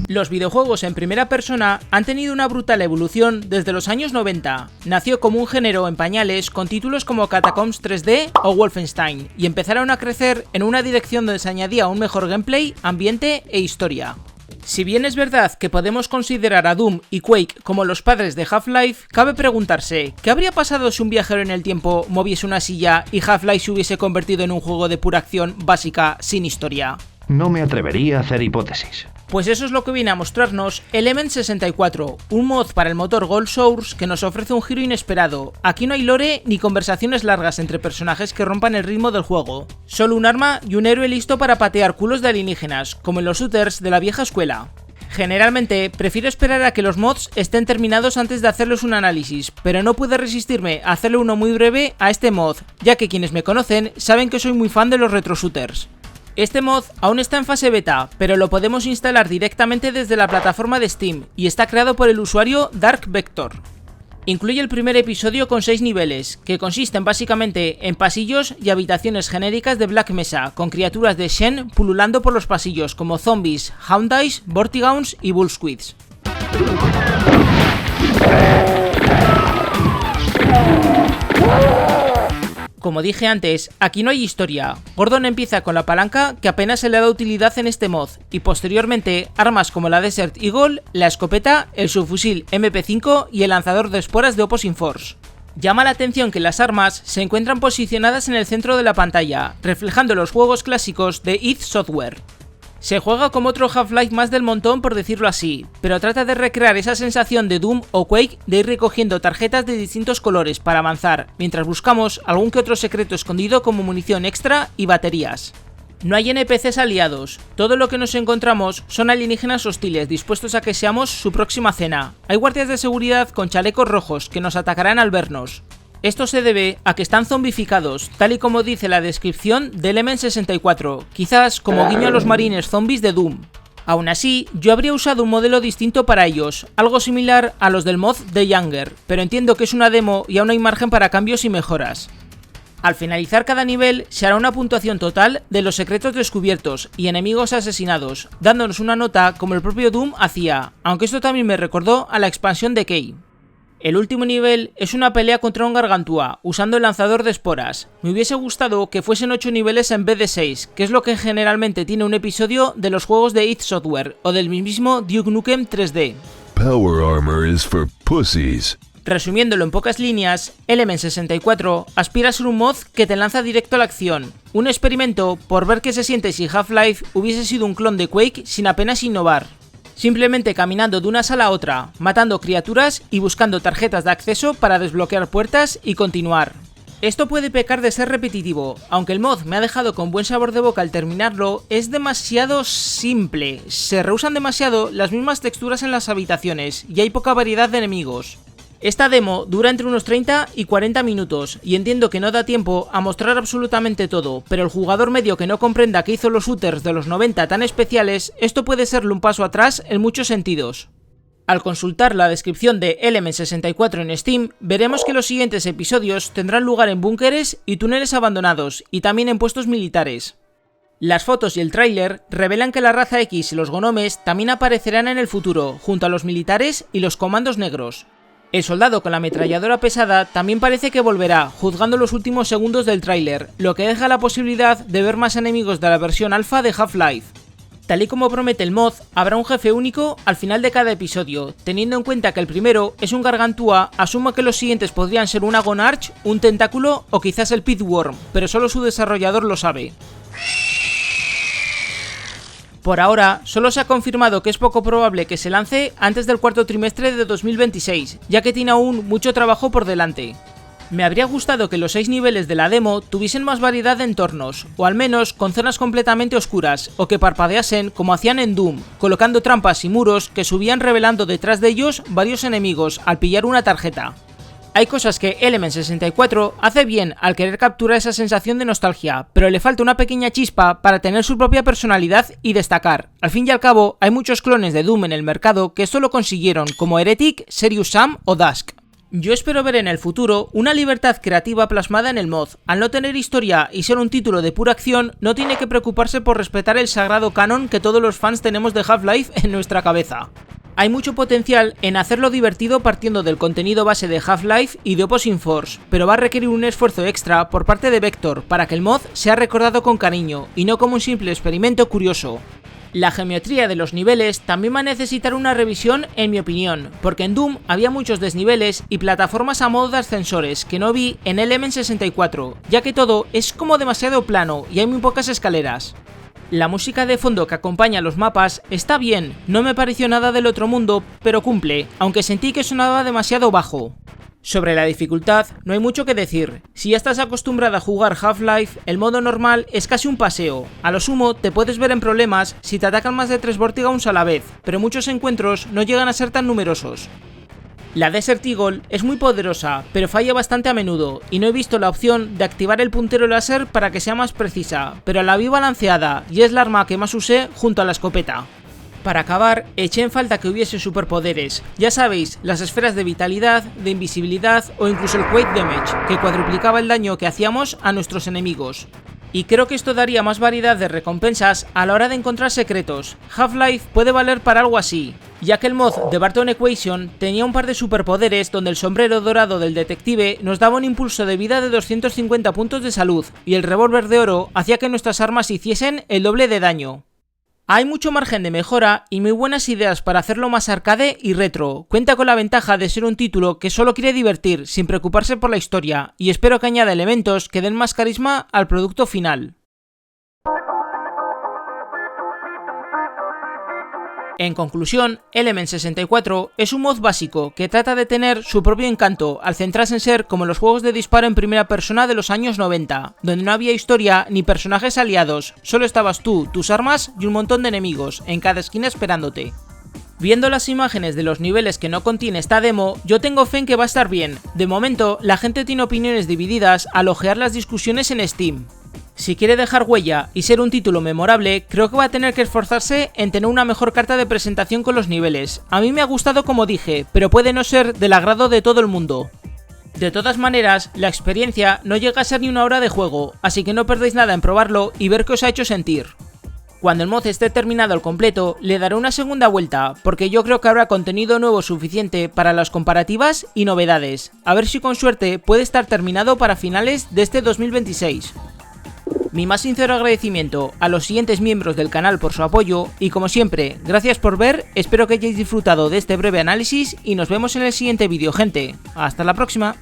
Los videojuegos en primera persona han tenido una brutal evolución desde los años 90. Nació como un género en pañales con títulos como Catacombs 3D o Wolfenstein, y empezaron a crecer en una dirección donde se añadía un mejor gameplay, ambiente e historia. Si bien es verdad que podemos considerar a Doom y Quake como los padres de Half-Life, cabe preguntarse, ¿qué habría pasado si un viajero en el tiempo moviese una silla y Half-Life se hubiese convertido en un juego de pura acción básica sin historia? No me atrevería a hacer hipótesis. Pues eso es lo que viene a mostrarnos Element 64, un mod para el motor Gold Source que nos ofrece un giro inesperado. Aquí no hay lore ni conversaciones largas entre personajes que rompan el ritmo del juego, solo un arma y un héroe listo para patear culos de alienígenas, como en los shooters de la vieja escuela. Generalmente prefiero esperar a que los mods estén terminados antes de hacerles un análisis, pero no pude resistirme a hacerle uno muy breve a este mod, ya que quienes me conocen saben que soy muy fan de los retro shooters. Este mod aún está en fase beta, pero lo podemos instalar directamente desde la plataforma de Steam y está creado por el usuario Dark Vector. Incluye el primer episodio con 6 niveles, que consisten básicamente en pasillos y habitaciones genéricas de Black Mesa, con criaturas de Shen pululando por los pasillos como zombies, Houndies, Vortigauns y Bullsquids. Como dije antes, aquí no hay historia. Gordon empieza con la palanca que apenas se le da utilidad en este mod, y posteriormente armas como la Desert Eagle, la escopeta, el subfusil MP5 y el lanzador de esporas de Opposing Force. Llama la atención que las armas se encuentran posicionadas en el centro de la pantalla, reflejando los juegos clásicos de id Software. Se juega como otro Half-Life más del montón, por decirlo así, pero trata de recrear esa sensación de Doom o Quake de ir recogiendo tarjetas de distintos colores para avanzar, mientras buscamos algún que otro secreto escondido como munición extra y baterías. No hay NPCs aliados, todo lo que nos encontramos son alienígenas hostiles dispuestos a que seamos su próxima cena. Hay guardias de seguridad con chalecos rojos que nos atacarán al vernos. Esto se debe a que están zombificados, tal y como dice la descripción de Element 64, quizás como guiño a los marines zombies de Doom. Aún así, yo habría usado un modelo distinto para ellos, algo similar a los del mod de Younger, pero entiendo que es una demo y aún hay margen para cambios y mejoras. Al finalizar cada nivel, se hará una puntuación total de los secretos descubiertos y enemigos asesinados, dándonos una nota como el propio Doom hacía, aunque esto también me recordó a la expansión de Key. El último nivel es una pelea contra un gargantúa, usando el lanzador de esporas. Me hubiese gustado que fuesen 8 niveles en vez de 6, que es lo que generalmente tiene un episodio de los juegos de id Software o del mismísimo Duke Nukem 3D. Power armor is for pussies. Resumiéndolo en pocas líneas, Element 64 aspira a ser un mod que te lanza directo a la acción, un experimento por ver qué se siente si Half-Life hubiese sido un clon de Quake sin apenas innovar. Simplemente caminando de una sala a otra, matando criaturas y buscando tarjetas de acceso para desbloquear puertas y continuar. Esto puede pecar de ser repetitivo, aunque el mod me ha dejado con buen sabor de boca al terminarlo, es demasiado simple, se reusan demasiado las mismas texturas en las habitaciones y hay poca variedad de enemigos. Esta demo dura entre unos 30 y 40 minutos y entiendo que no da tiempo a mostrar absolutamente todo, pero el jugador medio que no comprenda qué hizo los shooters de los 90 tan especiales, esto puede serle un paso atrás en muchos sentidos. Al consultar la descripción de Element 64 en Steam, veremos que los siguientes episodios tendrán lugar en búnkeres y túneles abandonados, y también en puestos militares. Las fotos y el tráiler revelan que la raza X y los Gonomes también aparecerán en el futuro, junto a los militares y los comandos negros. El soldado con la ametralladora pesada también parece que volverá, juzgando los últimos segundos del tráiler, lo que deja la posibilidad de ver más enemigos de la versión alfa de Half-Life. Tal y como promete el mod, habrá un jefe único al final de cada episodio. Teniendo en cuenta que el primero es un gargantúa, asumo que los siguientes podrían ser un Agon Arch, un tentáculo o quizás el Pitworm, pero solo su desarrollador lo sabe. Por ahora, solo se ha confirmado que es poco probable que se lance antes del cuarto trimestre de 2026, ya que tiene aún mucho trabajo por delante. Me habría gustado que los 6 niveles de la demo tuviesen más variedad de entornos, o al menos con zonas completamente oscuras, o que parpadeasen como hacían en Doom, colocando trampas y muros que subían revelando detrás de ellos varios enemigos al pillar una tarjeta. Hay cosas que Element 64 hace bien al querer capturar esa sensación de nostalgia, pero le falta una pequeña chispa para tener su propia personalidad y destacar. Al fin y al cabo, hay muchos clones de Doom en el mercado que esto lo consiguieron, como Heretic, Serious Sam o Dusk. Yo espero ver en el futuro una libertad creativa plasmada en el mod. Al no tener historia y ser un título de pura acción, no tiene que preocuparse por respetar el sagrado canon que todos los fans tenemos de Half-Life en nuestra cabeza. Hay mucho potencial en hacerlo divertido partiendo del contenido base de Half-Life y de Opposing Force, pero va a requerir un esfuerzo extra por parte de Vector para que el mod sea recordado con cariño y no como un simple experimento curioso. La geometría de los niveles también va a necesitar una revisión en mi opinión, porque en Doom había muchos desniveles y plataformas a modo de ascensores que no vi en Element 64, ya que todo es como demasiado plano y hay muy pocas escaleras. La música de fondo que acompaña los mapas está bien, no me pareció nada del otro mundo, pero cumple, aunque sentí que sonaba demasiado bajo. Sobre la dificultad, no hay mucho que decir. Si ya estás acostumbrado a jugar Half-Life, el modo normal es casi un paseo. A lo sumo, te puedes ver en problemas si te atacan más de 3 Vortigaunts a la vez, pero muchos encuentros no llegan a ser tan numerosos. La Desert Eagle es muy poderosa, pero falla bastante a menudo, y no he visto la opción de activar el puntero láser para que sea más precisa, pero la vi balanceada, y es la arma que más usé junto a la escopeta. Para acabar, eché en falta que hubiese superpoderes, ya sabéis, las esferas de vitalidad, de invisibilidad o incluso el Quake Damage, que cuadruplicaba el daño que hacíamos a nuestros enemigos. Y creo que esto daría más variedad de recompensas a la hora de encontrar secretos. Half-Life puede valer para algo así, ya que el mod de Barton Equation tenía un par de superpoderes donde el sombrero dorado del detective nos daba un impulso de vida de 250 puntos de salud, y el revólver de oro hacía que nuestras armas hiciesen el doble de daño. Hay mucho margen de mejora y muy buenas ideas para hacerlo más arcade y retro. Cuenta con la ventaja de ser un título que solo quiere divertir sin preocuparse por la historia, y espero que añada elementos que den más carisma al producto final. En conclusión, Element 64 es un mod básico que trata de tener su propio encanto al centrarse en ser como los juegos de disparo en primera persona de los años 90, donde no había historia ni personajes aliados, solo estabas tú, tus armas y un montón de enemigos en cada esquina esperándote. Viendo las imágenes de los niveles que no contiene esta demo, yo tengo fe en que va a estar bien. De momento, la gente tiene opiniones divididas al ojear las discusiones en Steam. Si quiere dejar huella y ser un título memorable, creo que va a tener que esforzarse en tener una mejor carta de presentación con los niveles. A mí me ha gustado como dije, pero puede no ser del agrado de todo el mundo. De todas maneras, la experiencia no llega a ser ni una hora de juego, así que no perdéis nada en probarlo y ver qué os ha hecho sentir. Cuando el mod esté terminado al completo, le daré una segunda vuelta, porque yo creo que habrá contenido nuevo suficiente para las comparativas y novedades. A ver si con suerte puede estar terminado para finales de este 2026. Mi más sincero agradecimiento a los siguientes miembros del canal por su apoyo y como siempre, gracias por ver, espero que hayáis disfrutado de este breve análisis y nos vemos en el siguiente vídeo, gente. Hasta la próxima.